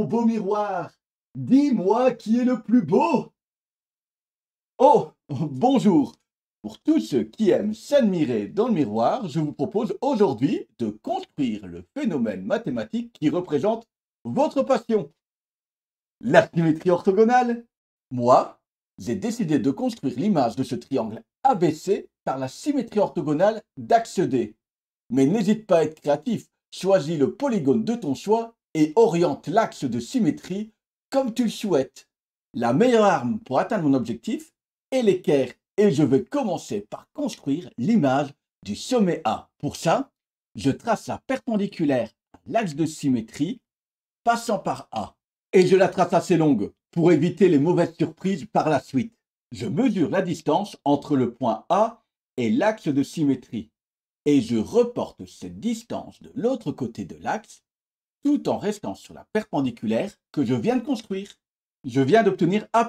beau miroir, dis-moi qui est le plus beau. Oh, bonjour. Pour tous ceux qui aiment s'admirer dans le miroir, je vous propose aujourd'hui de construire le phénomène mathématique qui représente votre passion, la symétrie orthogonale. Moi, j'ai décidé de construire l'image de ce triangle ABC par la symétrie orthogonale d'axe D. Mais n'hésite pas à être créatif, choisis le polygone de ton choix et oriente l'axe de symétrie comme tu le souhaites. La meilleure arme pour atteindre mon objectif est l'équerre et je vais commencer par construire l'image du sommet A. Pour ça, je trace la perpendiculaire à l'axe de symétrie passant par A. Et je la trace assez longue pour éviter les mauvaises surprises par la suite. Je mesure la distance entre le point A et l'axe de symétrie. Et je reporte cette distance de l'autre côté de l'axe tout en restant sur la perpendiculaire que je viens de construire. Je viens d'obtenir A',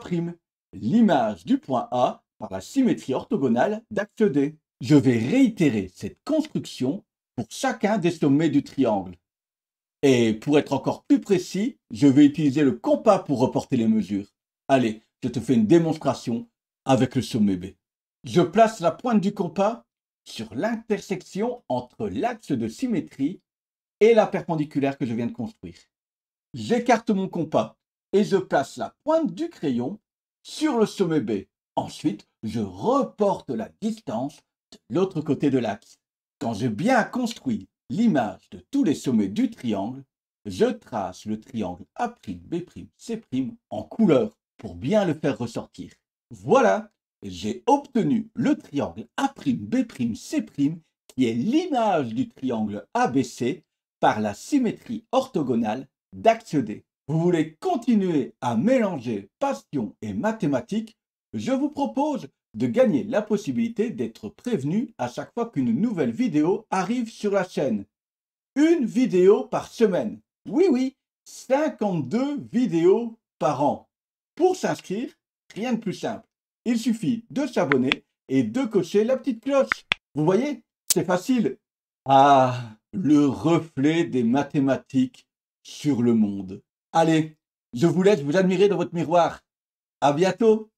l'image du point A par la symétrie orthogonale d'axe D. Je vais réitérer cette construction pour chacun des sommets du triangle. Et pour être encore plus précis, je vais utiliser le compas pour reporter les mesures. Allez, je te fais une démonstration avec le sommet B. Je place la pointe du compas sur l'intersection entre l'axe de symétrie et la perpendiculaire que je viens de construire. J'écarte mon compas et je place la pointe du crayon sur le sommet B. Ensuite, je reporte la distance de l'autre côté de l'axe. Quand j'ai bien construit l'image de tous les sommets du triangle, je trace le triangle A'B'C' en couleur pour bien le faire ressortir. Voilà, j'ai obtenu le triangle A'B'C' qui est l'image du triangle ABC par la symétrie orthogonale d'axe D. Vous voulez continuer à mélanger passion et mathématiques? Je vous propose de gagner la possibilité d'être prévenu à chaque fois qu'une nouvelle vidéo arrive sur la chaîne. Une vidéo par semaine. Oui, 52 vidéos par an. Pour s'inscrire, rien de plus simple. Il suffit de s'abonner et de cocher la petite cloche. Vous voyez, c'est facile. Ah, le reflet des mathématiques sur le monde. Allez, je vous laisse vous admirer dans votre miroir. À bientôt.